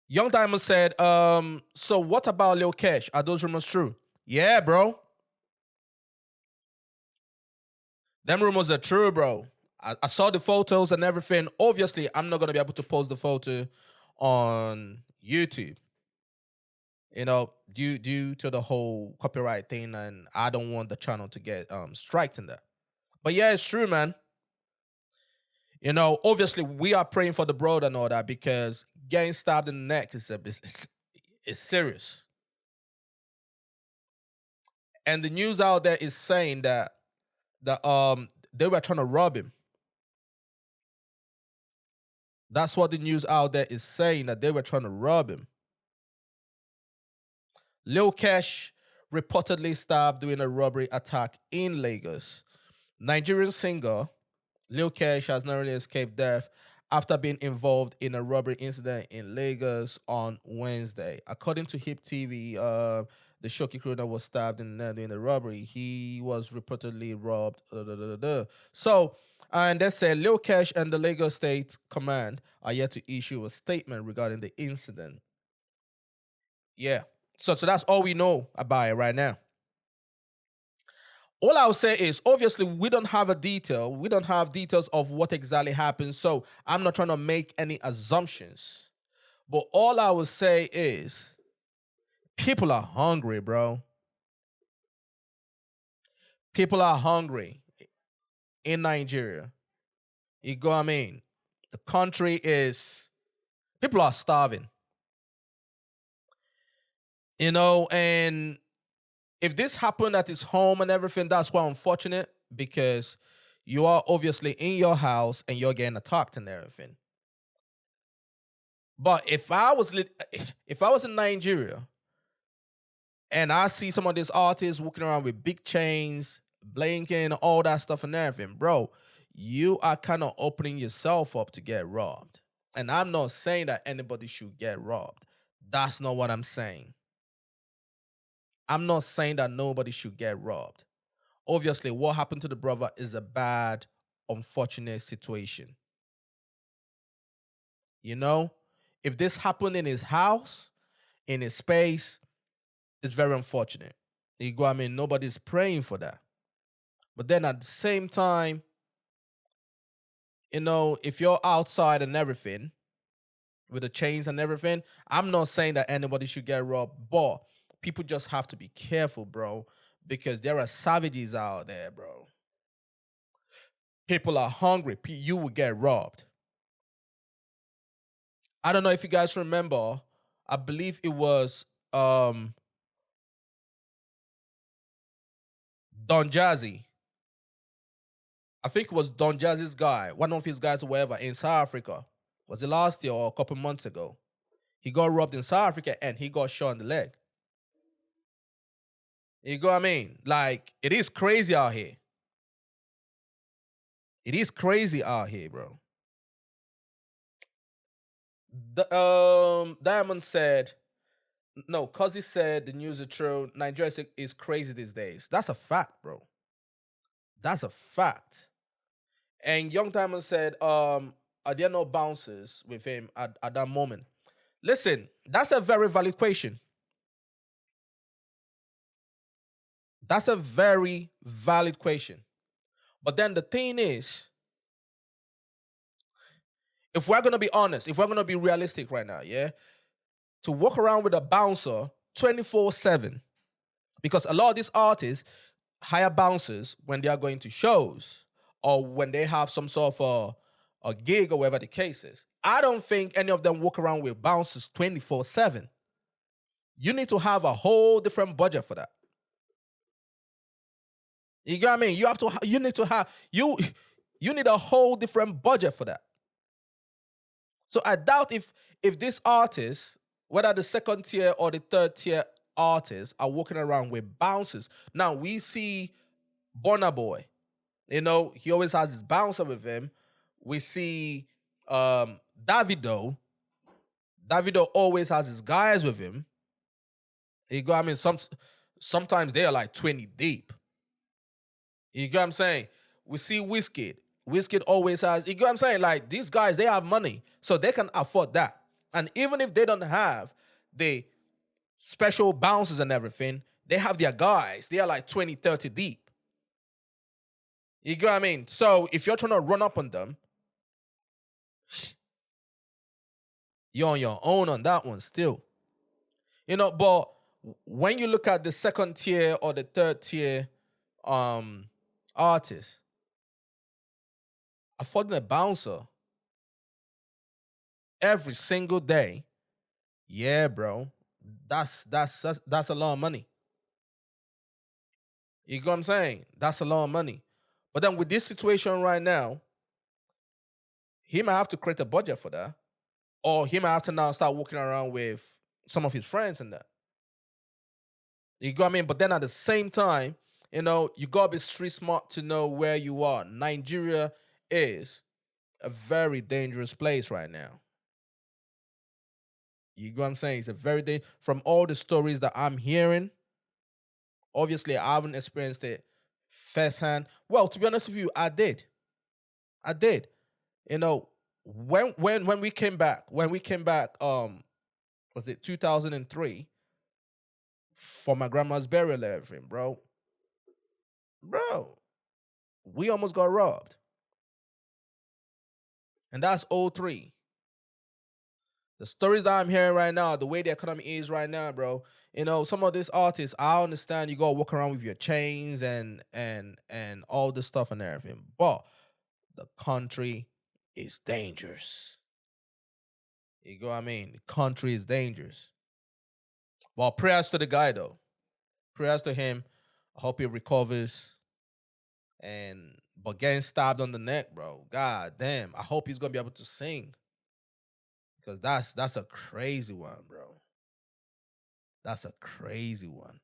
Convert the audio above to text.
Young Diamond said, so what about Lil Kesh? Are those rumors true? Yeah, bro. Them rumors are true, bro. I saw the photos and everything. Obviously, I'm not gonna be able to post the photo on YouTube. Due to the whole copyright thing, and I don't want the channel to get striked in that. But yeah, it's true, man. Obviously, we are praying for the brother and all that because getting stabbed in the neck is serious. And the news out there is saying that they were trying to rob him. That's what the news out there is saying, that they were trying to rob him. Lil Kesh reportedly stabbed during a robbery attack in Lagos. Nigerian singer Lil Kesh has narrowly escaped death after being involved in a robbery incident in Lagos on Wednesday. According to Hip TV, the Shoki crew that was stabbed in the robbery, he was reportedly robbed. So, and they said Lil Kesh and the Lagos State Command are yet to issue a statement regarding the incident. Yeah. So that's all we know about it right now. All I'll say is, obviously, we don't have a detail. We don't have details of what exactly happened. So I'm not trying to make any assumptions. But all I will say is, people are hungry, bro. People are hungry in Nigeria. You go, I mean, the country is, people are starving. And if this happened at his home and everything, that's quite unfortunate because you are obviously in your house and you're getting attacked and everything. But if I was in Nigeria and I see some of these artists walking around with big chains, blinking, all that stuff and everything, bro, you are kind of opening yourself up to get robbed. And I'm not saying that anybody should get robbed. That's not what I'm saying. I'm not saying that nobody should get robbed. Obviously, what happened to the brother is a bad, unfortunate situation. If this happened in his house, in his space, it's very unfortunate. I mean, nobody's praying for that. But then at the same time, if you're outside and everything, with the chains and everything, I'm not saying that anybody should get robbed, but people just have to be careful, bro, because there are savages out there, bro. People are hungry. You will get robbed. I don't know if you guys remember. I believe it was Don Jazzy. I think it was Don Jazzy's guy, one of his guys or whatever, in South Africa. Was it last year or a couple months ago? He got robbed in South Africa and he got shot in the leg. You go, I mean? Like, it is crazy out here. It is crazy out here, bro. Diamond said, no, Kazi said the news is true. Nigeria is crazy these days. That's a fact, bro. That's a fact. And Young Diamond said, are there no bouncers with him at that moment? Listen, that's a very valid question. That's a very valid question. But then the thing is, if we're going to be honest, if we're going to be realistic right now, yeah, to walk around with a bouncer 24/7, because a lot of these artists hire bouncers when they are going to shows or when they have some sort of a gig or whatever the case is. I don't think any of them walk around with bouncers 24/7. You need to have a whole different budget for that. You get what I mean? You need a whole different budget for that. So I doubt if these artists, whether the second tier or the third tier artists, are walking around with bouncers. Now we see Burna Boy. He always has his bouncer with him. We see Davido. Davido always has his guys with him. You go, I mean, sometimes they are like 20 deep. You get what I'm saying? We see Wizkid. Wizkid always has, you get what I'm saying? Like, these guys, they have money, so they can afford that. And even if they don't have the special bounces and everything, they have their guys. They are like 20, 30 deep. You get what I mean? So if you're trying to run up on them, you're on your own on that one still. But when you look at the second tier or the third tier um artists, affording a bouncer every single day, yeah, bro, that's a lot of money. You get what I'm saying? That's a lot of money. But then with this situation right now, he might have to create a budget for that, or he might have to now start walking around with some of his friends and that. You get what I mean? But then at the same time, you gotta be street smart to know where you are. Nigeria is a very dangerous place right now. You get what I'm saying? It's a very from all the stories that I'm hearing. Obviously, I haven't experienced it firsthand. Well, to be honest with you, I did. I did. You know, when we came back, was it 2003 for my grandma's burial and everything, bro? Bro, we almost got robbed. And that's '03. The stories that I'm hearing right now, the way the economy is right now, bro. Some of these artists, I understand you gotta walk around with your chains and all this stuff and everything, but the country is dangerous. You go, what I mean, the country is dangerous. Well, prayers to the guy though. Prayers to him. I hope he recovers. But getting stabbed on the neck, bro. God damn. I hope he's gonna be able to sing. Because that's a crazy one, bro. That's a crazy one.